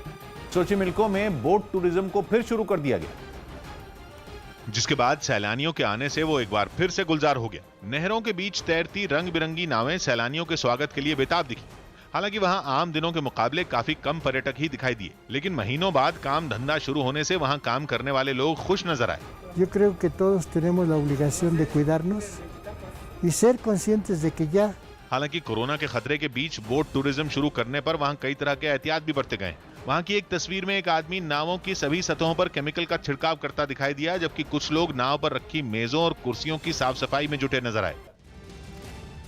सोचिमिल्को में बोट टूरिज्म को फिर शुरू कर दिया गया, जिसके बाद सैलानियों के आने से वो एक बार फिर से गुलजार हो गया। नहरों के बीच तैरती रंग बिरंगी नावें सैलानियों के स्वागत के लिए बेताब दिखी। हालांकि वहां आम दिनों के मुकाबले काफी कम पर्यटक ही दिखाई दिए, लेकिन महीनों बाद काम धंधा शुरू होने से वहां काम करने वाले लोग खुश नजर आए। Yo creo que todos tenemos la obligación de cuidarnos y ser conscientes de que ya हालांकि कोरोना के खतरे के बीच बोट टूरिज्म शुरू करने पर वहां कई तरह के एहतियात भी बरते गए। वहां की एक तस्वीर में एक आदमी नावों की सभी सतहों पर केमिकल का छिड़काव करता दिखाई दिया, जबकि कुछ लोग नाव पर रखी मेजों और कुर्सियों की साफ सफाई में जुटे नजर आए।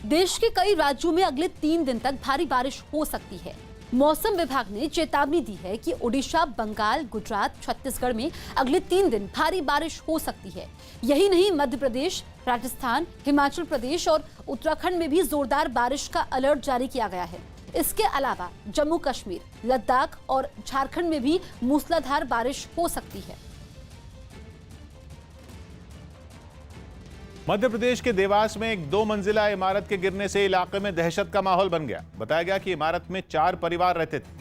देश के कई राज्यों में अगले 3 दिन तक भारी बारिश हो सकती है। मौसम विभाग ने चेतावनी दी है कि ओडिशा, बंगाल, गुजरात, छत्तीसगढ़ में अगले 3 दिन भारी बारिश हो सकती है। यही नहीं, मध्य प्रदेश, राजस्थान, हिमाचल प्रदेश और उत्तराखंड में भी जोरदार बारिश का अलर्ट जारी किया गया है। इसके अलावा जम्मू कश्मीर, लद्दाख और झारखंड में भी मूसलाधार बारिश हो सकती है। मध्य प्रदेश के देवास में एक 2 मंजिला इमारत के गिरने से इलाके में दहशत का माहौल बन गया। बताया गया कि इमारत में 4 परिवार रहते थे।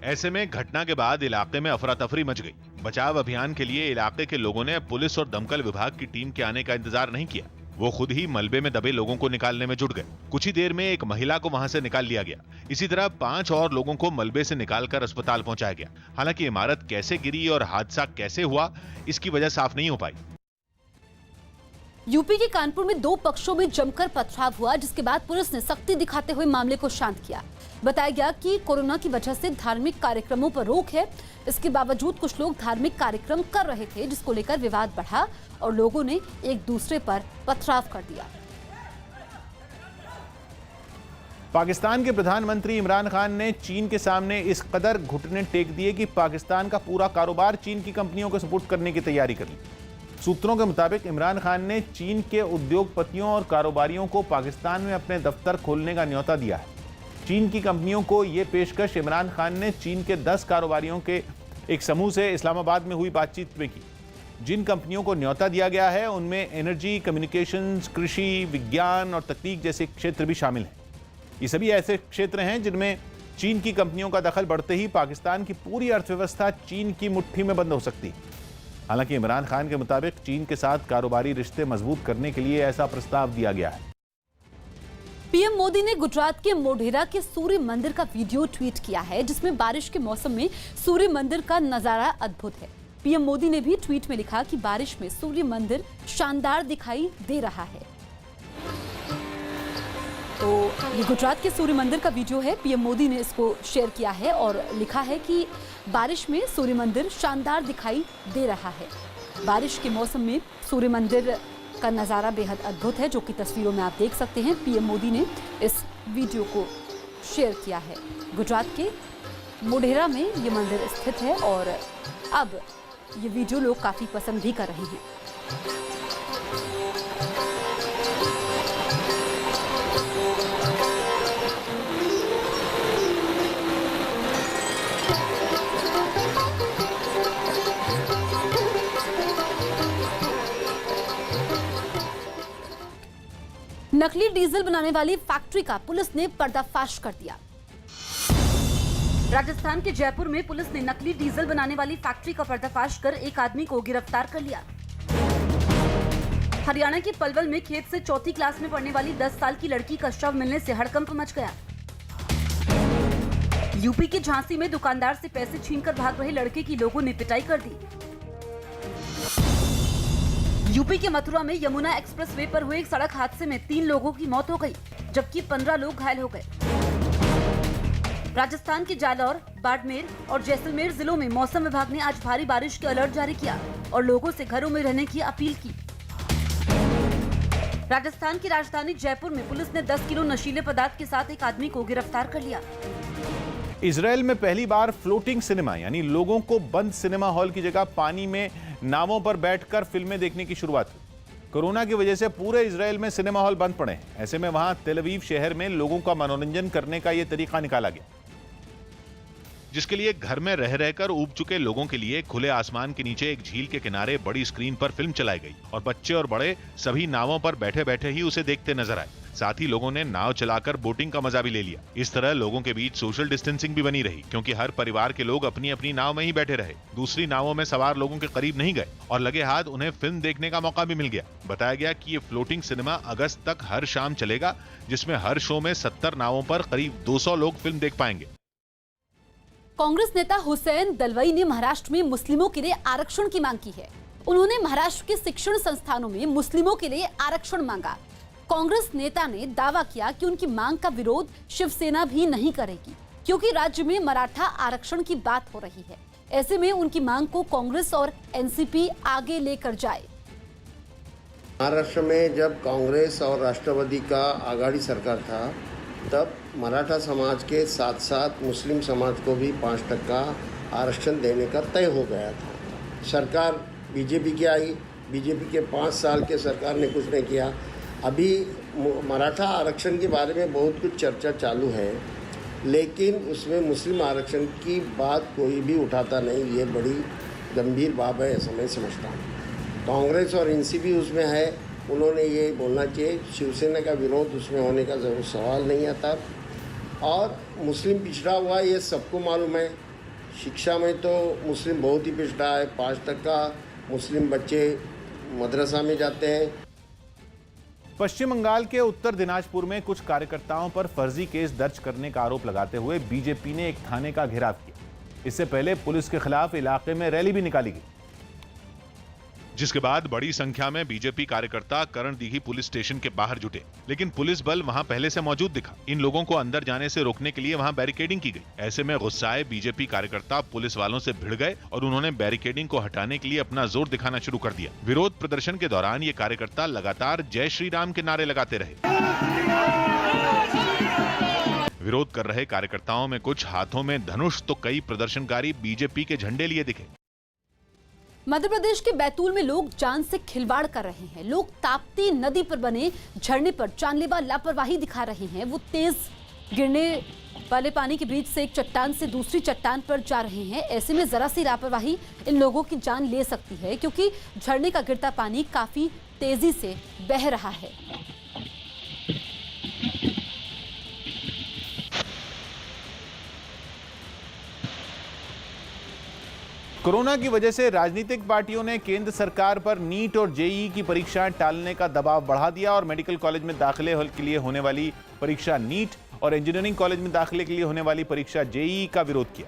ऐसे में घटना के बाद इलाके में अफरा तफरी मच गई। बचाव अभियान के लिए इलाके के लोगों ने पुलिस और दमकल विभाग की टीम के आने का इंतजार नहीं किया। वो खुद ही मलबे में दबे लोगों को निकालने में जुट गए। कुछ ही देर में एक महिला को वहां से निकाल लिया गया। इसी तरह 5 और लोगों को मलबे से निकालकर अस्पताल पहुंचाया गया। हालांकि इमारत कैसे गिरी और हादसा कैसे हुआ, इसकी वजह साफ नहीं हो पाई। यूपी के कानपुर में 2 पक्षों में जमकर पथराव हुआ, जिसके बाद पुलिस ने सख्ती दिखाते हुए मामले को शांत किया। बताया गया कि कोरोना की वजह से धार्मिक कार्यक्रमों पर रोक है। इसके बावजूद कुछ लोग धार्मिक कार्यक्रम कर रहे थे, जिसको लेकर विवाद बढ़ा और लोगों ने एक दूसरे पर पथराव कर दिया। पाकिस्तान के प्रधानमंत्री इमरान खान ने चीन के सामने इस कदर घुटने टेक दिए कि पाकिस्तान का पूरा कारोबार चीन की कंपनियों को सपोर्ट करने की तैयारी कर ली। सूत्रों के मुताबिक इमरान खान ने चीन के उद्योगपतियों और कारोबारियों को पाकिस्तान में अपने दफ्तर खोलने का न्योता दिया है। चीन की कंपनियों को यह पेशकश इमरान खान ने चीन के 10 कारोबारियों के एक समूह से इस्लामाबाद में हुई बातचीत में की। जिन कंपनियों को न्योता दिया गया है उनमें एनर्जी, कम्युनिकेशंस, कृषि, विज्ञान और तकनीक जैसे क्षेत्र भी शामिल हैं। ये सभी ऐसे क्षेत्र हैं जिनमें चीन की कंपनियों का दखल बढ़ते ही पाकिस्तान की पूरी अर्थव्यवस्था चीन की मुट्ठी में बंद हो सकती है। हालांकि इमरान खान के मुताबिक चीन के साथ कारोबारी रिश्ते मजबूत करने के लिए ऐसा प्रस्ताव दिया गया है। पीएम मोदी ने गुजरात के मोढेरा के सूर्य मंदिर का वीडियो ट्वीट किया है, जिसमें बारिश के मौसम में सूर्य मंदिर का नजारा अद्भुत है। पीएम मोदी ने भी ट्वीट में लिखा कि बारिश में सूर्य मंदिर शानदार दिखाई दे रहा है। तो ये गुजरात के सूर्य मंदिर का वीडियो है। पीएम मोदी ने इसको शेयर किया है और लिखा है कि बारिश में सूर्य मंदिर शानदार दिखाई दे रहा है। बारिश के मौसम में सूर्य मंदिर का नज़ारा बेहद अद्भुत है, जो कि तस्वीरों में आप देख सकते हैं। पीएम मोदी ने इस वीडियो को शेयर किया है। गुजरात के मोढेरा में ये मंदिर स्थित है और अब ये वीडियो लोग काफ़ी पसंद भी कर रहे हैं। नकली डीजल बनाने वाली फैक्ट्री का पुलिस ने पर्दाफाश कर दिया। राजस्थान के जयपुर में पुलिस ने नकली डीजल बनाने वाली फैक्ट्री का पर्दाफाश कर एक आदमी को गिरफ्तार कर लिया। हरियाणा के पलवल में खेत से 4th क्लास में पढ़ने वाली 10 साल की लड़की का शव मिलने से हड़कंप मच गया। यूपी के झांसी में दुकानदार से पैसे छीनकर भाग रहे लड़के की लोगों ने पिटाई कर दी। यूपी के मथुरा में यमुना एक्सप्रेसवे पर हुए एक सड़क हादसे में 3 लोगों की मौत हो गई, जबकि 15 लोग घायल हो गए। राजस्थान के जालौर, बाड़मेर और जैसलमेर जिलों में मौसम विभाग ने आज भारी बारिश का अलर्ट जारी किया और लोगों से घरों में रहने की अपील की। राजस्थान की राजधानी जयपुर में पुलिस ने 10 किलो नशीले पदार्थ के साथ एक आदमी को गिरफ्तार कर लिया। इजराइल में पहली बार फ्लोटिंग सिनेमा यानी लोगों को बंद सिनेमा हॉल की जगह पानी में नावों पर बैठकर फिल्में देखने की शुरुआत हुई। कोरोना की वजह से पूरे इजराइल में सिनेमा हॉल बंद पड़े हैं। ऐसे में वहां तेल अवीव शहर में लोगों का मनोरंजन करने का यह तरीका निकाला गया, जिसके लिए घर में रह रहकर ऊब चुके लोगों के लिए खुले आसमान के नीचे एक झील के किनारे बड़ी स्क्रीन पर फिल्म चलाई गई और बच्चे और बड़े सभी नावों पर बैठे बैठे ही उसे देखते नजर आए। साथ ही लोगों ने नाव चलाकर बोटिंग का मजा भी ले लिया। इस तरह लोगों के बीच सोशल डिस्टेंसिंग भी बनी रही, क्योंकि हर परिवार के लोग अपनी अपनी नाव में ही बैठे रहे, दूसरी नावों में सवार लोगों के करीब नहीं गए और लगे हाथ उन्हें फिल्म देखने का मौका भी मिल गया। बताया गया कि ये फ्लोटिंग सिनेमा अगस्त तक हर शाम चलेगा, जिसमें हर शो में 70 नावों पर करीब 200 लोग फिल्म देख पाएंगे। कांग्रेस नेता हुसैन दलवाई ने महाराष्ट्र में मुस्लिमों के लिए आरक्षण की मांग की है। उन्होंने महाराष्ट्र के शिक्षण संस्थानों में मुस्लिमों के लिए आरक्षण मांगा। कांग्रेस नेता ने दावा किया कि उनकी मांग का विरोध शिवसेना भी नहीं करेगी, क्योंकि राज्य में मराठा आरक्षण की बात हो रही है। ऐसे में उनकी मांग को कांग्रेस और एनसीपी आगे लेकर जाए। महाराष्ट्र में जब कांग्रेस और राष्ट्रवादी का आघाड़ी सरकार था, तब मराठा समाज के साथ साथ मुस्लिम समाज को भी 5% आरक्षण देने का तय हो गया था। सरकार बीजेपी की आई, बीजेपी के 5 साल के सरकार ने कुछ नहीं किया। अभी मराठा आरक्षण के बारे में बहुत कुछ चर्चा चालू है, लेकिन उसमें मुस्लिम आरक्षण की बात कोई भी उठाता नहीं। ये बड़ी गंभीर बात है, ऐसा मैं समझता हूँ। कांग्रेस और एनसीपी उसमें है, उन्होंने ये बोलना चाहिए। शिवसेना का विरोध उसमें होने का जरूर सवाल नहीं आता। और मुस्लिम पिछड़ा हुआ ये सबको मालूम है। शिक्षा में तो मुस्लिम बहुत ही पिछड़ा है। 5% मुस्लिम बच्चे मदरसा में जाते हैं। पश्चिम बंगाल के उत्तर दिनाजपुर में कुछ कार्यकर्ताओं पर फर्जी केस दर्ज करने का आरोप लगाते हुए बीजेपी ने एक थाने का घेराव किया। इससे पहले पुलिस के खिलाफ इलाके में रैली भी निकाली गई, जिसके बाद बड़ी संख्या में बीजेपी कार्यकर्ता करणदीघी पुलिस स्टेशन के बाहर जुटे, लेकिन पुलिस बल वहां पहले से मौजूद दिखा। इन लोगों को अंदर जाने से रोकने के लिए वहां बैरिकेडिंग की गई। ऐसे में गुस्साए बीजेपी कार्यकर्ता पुलिस वालों से भिड़ गए और उन्होंने बैरिकेडिंग को हटाने के लिए अपना जोर दिखाना शुरू कर दिया। विरोध प्रदर्शन के दौरान ये कार्यकर्ता लगातार जय श्री राम के नारे लगाते रहे। विरोध कर रहे कार्यकर्ताओं में कुछ हाथों में धनुष तो कई प्रदर्शनकारी बीजेपी के झंडे लिए दिखे। मध्य प्रदेश के बैतूल में लोग जान से खिलवाड़ कर रहे हैं। लोग ताप्ती नदी पर बने झरने पर जानलेवा लापरवाही दिखा रहे हैं। वो तेज गिरने वाले पानी के बीच से एक चट्टान से दूसरी चट्टान पर जा रहे हैं। ऐसे में जरा सी लापरवाही इन लोगों की जान ले सकती है, क्योंकि झरने का गिरता पानी काफी तेजी से बह रहा है। कोरोना की वजह से राजनीतिक पार्टियों ने केंद्र सरकार पर नीट और जेईई की परीक्षाएं टालने का दबाव बढ़ा दिया और मेडिकल कॉलेज में दाखिले के लिए होने वाली परीक्षा नीट और इंजीनियरिंग कॉलेज में दाखिले के लिए होने वाली परीक्षा जेईई का विरोध किया।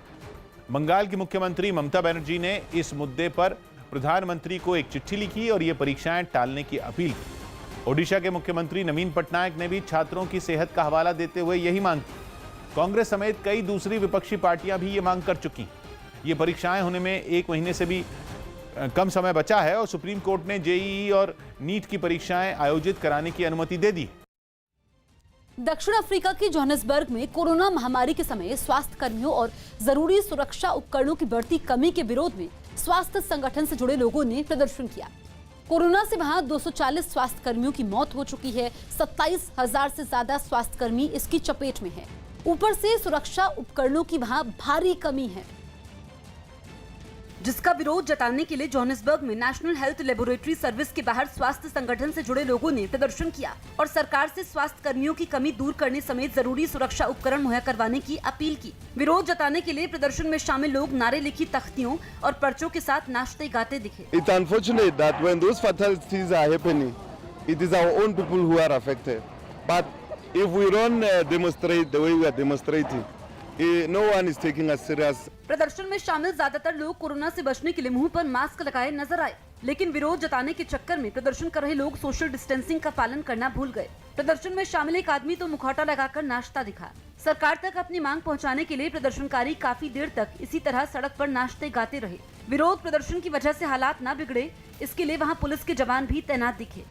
बंगाल की मुख्यमंत्री ममता बनर्जी ने इस मुद्दे पर प्रधानमंत्री को एक चिट्ठी लिखी और ये परीक्षाएं टालने की अपील की। ओडिशा के मुख्यमंत्री नवीन पटनायक ने भी छात्रों की सेहत का हवाला देते हुए यही मांग की। कांग्रेस समेत कई दूसरी विपक्षी पार्टियां भी ये मांग कर चुकी। ये परीक्षाएं होने में 1 महीने से भी कम समय बचा है और सुप्रीम कोर्ट ने जेईई और नीट की परीक्षाएं आयोजित कराने की अनुमति दे दी। दक्षिण अफ्रीका के जोहान्सबर्ग में कोरोना महामारी के समय स्वास्थ्य कर्मियों और जरूरी सुरक्षा उपकरणों की बढ़ती कमी के विरोध में स्वास्थ्य संगठन से जुड़े लोगों ने प्रदर्शन किया। कोरोना से वहां 240 स्वास्थ्य कर्मियों की मौत हो चुकी है। 27,000 से ज्यादा स्वास्थ्य कर्मी इसकी चपेट में हैं। ऊपर से सुरक्षा उपकरणों की वहां भारी कमी है, जिसका विरोध जताने के लिए जोहान्सबर्ग में नेशनल हेल्थ लेबोरेटरी सर्विस के बाहर स्वास्थ्य संगठन से जुड़े लोगों ने प्रदर्शन किया और सरकार से स्वास्थ्य कर्मियों की कमी दूर करने समेत जरूरी सुरक्षा उपकरण मुहैया करवाने की अपील की। विरोध जताने के लिए प्रदर्शन में शामिल लोग नारे लिखी तख्तियों और पर्चों के साथ नाचते गाते दिखे। It's unfortunate that when those fatalities are happening, it is our own people who are affected. But if we don't demonstrate the way we are demonstrating, no one is taking us serious. प्रदर्शन में शामिल ज्यादातर लोग corona से बचने के लिए मुंह पर मास्क लगाए नजर आए, लेकिन विरोध जताने के चक्कर में प्रदर्शन कर रहे लोग सोशल डिस्टेंसिंग का पालन करना भूल गए। प्रदर्शन में शामिल एक आदमी तो मुखौटा लगाकर नाचता दिखा। सरकार तक अपनी मांग पहुंचाने के लिए प्रदर्शनकारी काफी देर तक इसी तरह सड़क पर नाचते गाते रहे। विरोध प्रदर्शन की वजह से हालात न बिगड़े, इसके लिए वहाँ पुलिस के जवान भी तैनात दिखे।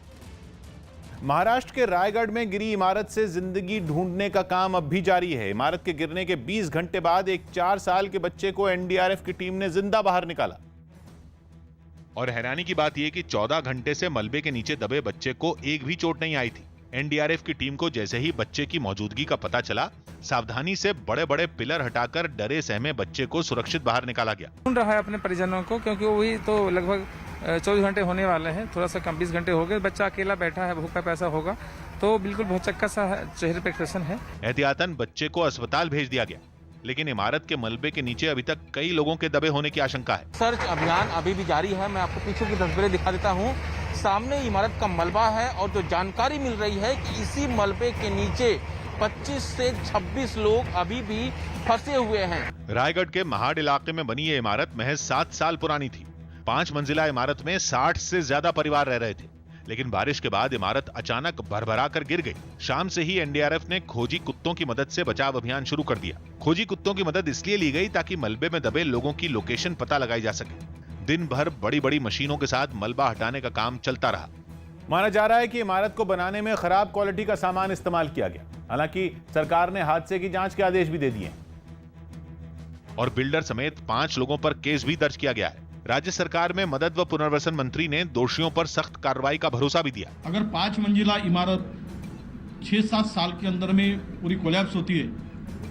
महाराष्ट्र के रायगढ़ में गिरी इमारत से जिंदगी ढूंढने का काम अब भी जारी है। इमारत के गिरने के 20 घंटे बाद एक 4 साल के बच्चे को एनडीआरएफ की टीम ने जिंदा बाहर निकाला। और हैरानी की बात यह कि 14 घंटे से मलबे के नीचे दबे बच्चे को एक भी चोट नहीं आई थी। एनडीआरएफ की टीम को जैसे ही बच्चे की मौजूदगी का पता चला, सावधानी से बड़े बड़े पिलर हटाकर डरे सहमे बच्चे को सुरक्षित बाहर निकाला गया। ढूंढ रहा है अपने परिजनों को, क्योंकि वही तो लगभग 24 घंटे होने वाले हैं, थोड़ा सा कम 20 घंटे हो गए। बच्चा अकेला बैठा है, भूखा प्यासा होगा, तो बिल्कुल भौचक्का सा चेहरे पे एक्सप्रेशन है। एहतियातन बच्चे को अस्पताल भेज दिया गया, लेकिन इमारत के मलबे के नीचे अभी तक कई लोगों के दबे होने की आशंका है। सर्च अभियान अभी भी जारी है। मैं आपको पीछे की तस्वीरें दिखा देता हूँ। सामने इमारत का मलबा है और जो जानकारी मिल रही है कि इसी मलबे के नीचे 25 से 26 लोग अभी भी फंसे हुए हैं। रायगढ़ के महाड इलाके में बनी ये इमारत महज 7 साल पुरानी थी। 5 मंजिला इमारत में 60 से ज्यादा परिवार रह रहे थे, लेकिन बारिश के बाद इमारत अचानक भरभरा कर गिर गई। शाम से ही एनडीआरएफ ने खोजी कुत्तों की मदद से बचाव अभियान शुरू कर दिया। खोजी कुत्तों की मदद इसलिए ली गई ताकि मलबे में दबे लोगों की लोकेशन पता लगाई जा सके। दिन भर बड़ी बड़ी मशीनों के साथ मलबा हटाने का काम चलता रहा। माना जा रहा है कि इमारत को बनाने में खराब क्वालिटी का सामान इस्तेमाल किया गया। हालांकि सरकार ने हादसे की जांच के आदेश भी दे दिए और बिल्डर समेत 5 लोगों पर केस भी दर्ज किया गया है। राज्य सरकार में मदद व पुनर्वसन मंत्री ने दोषियों पर सख्त कार्रवाई का भरोसा भी दिया। अगर 5 मंजिला इमारत 6-7 साल के अंदर में पूरी कोलैप्स होती है,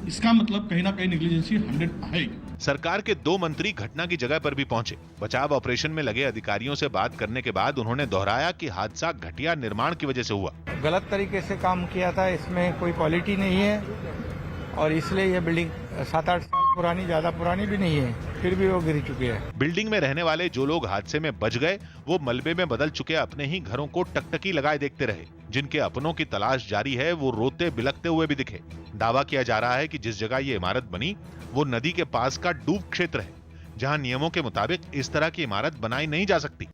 इसका मतलब कहीं ना कहीं नेग्लिजेंसी 100 है। सरकार के 2 मंत्री घटना की जगह पर भी पहुंचे। बचाव ऑपरेशन में लगे अधिकारियों से बात करने के बाद उन्होंने दोहराया कि हादसा घटिया निर्माण की वजह से हुआ। गलत तरीके से काम किया था, इसमें कोई क्वालिटी नहीं है और इसलिए यह बिल्डिंग 7-8 साल पुरानी, ज्यादा पुरानी भी नहीं है, फिर भी वो गिर चुकी है। बिल्डिंग में रहने वाले जो लोग हादसे में बच गए, वो मलबे में बदल चुके अपने ही घरों को टकटकी लगाए देखते रहे। जिनके अपनों की तलाश जारी है, वो रोते बिलखते हुए भी दिखे। दावा किया जा रहा है कि जिस जगह ये इमारत बनी वो नदी के पास का डूब क्षेत्र है, जहां नियमों के मुताबिक इस तरह की इमारत बनाई नहीं जा सकती।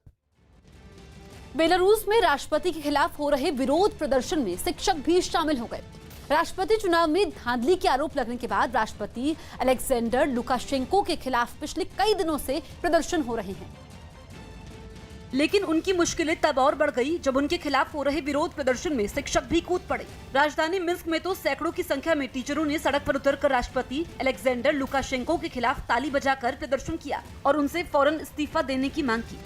बेलारूस में राष्ट्रपति के खिलाफ हो रहे विरोध प्रदर्शन में शिक्षक भी शामिल हो गए। राष्ट्रपति चुनाव में धांधली के आरोप लगने के बाद राष्ट्रपति अलेक्जेंडर लुकाशेंको के खिलाफ पिछले कई दिनों से प्रदर्शन हो रहे हैं, लेकिन उनकी मुश्किलें तब और बढ़ गई जब उनके खिलाफ हो रहे विरोध प्रदर्शन में शिक्षक भी कूद पड़े। राजधानी मिन्स्क में तो सैकड़ों की संख्या में टीचरों ने सड़क पर उतरकर राष्ट्रपति अलेक्जेंडर लुकाशेंको के खिलाफ ताली बजाकर प्रदर्शन किया और उनसे फौरन इस्तीफा देने की मांग की।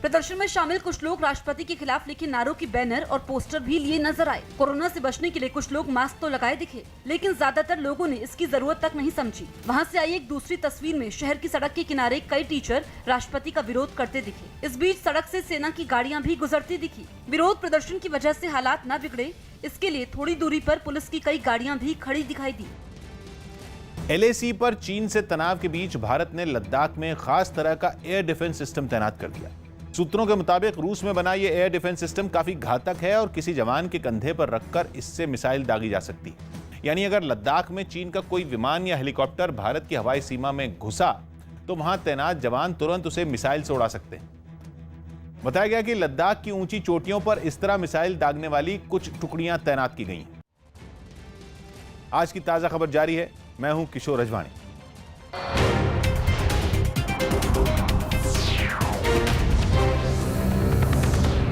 प्रदर्शन में शामिल कुछ लोग राष्ट्रपति के खिलाफ लिखे नारों की बैनर और पोस्टर भी लिए नजर आए। कोरोना से बचने के लिए कुछ लोग मास्क तो लगाए दिखे, लेकिन ज्यादातर लोगों ने इसकी जरूरत तक नहीं समझी। वहां से आई एक दूसरी तस्वीर में शहर की सड़क के किनारे कई टीचर राष्ट्रपति का विरोध करते दिखे। इस बीच सड़क से सेना की गाड़ियां भी गुजरती दिखी। विरोध प्रदर्शन की वजह से हालात न बिगड़े, इसके लिए थोड़ी दूरी पर पुलिस की कई गाड़ियां भी खड़ी दिखाई दी। LAC पर चीन से तनाव के बीच भारत ने लद्दाख में खास तरह का एयर डिफेंस सिस्टम तैनात कर दिया। सूत्रों के मुताबिक रूस में बना ये एयर डिफेंस सिस्टम काफी घातक है और किसी जवान के कंधे पर रखकर इससे मिसाइल दागी जा सकती है। यानी अगर लद्दाख में चीन का कोई विमान या हेलीकॉप्टर भारत की हवाई सीमा में घुसा तो वहां तैनात जवान तुरंत उसे मिसाइल से उड़ा सकते हैं। बताया गया कि लद्दाख की ऊंची चोटियों पर इस तरह मिसाइल दागने वाली कुछ टुकड़ियां तैनात की गई हैं। आज की ताजा खबर जारी है। मैं हूं किशोर रजवाणी।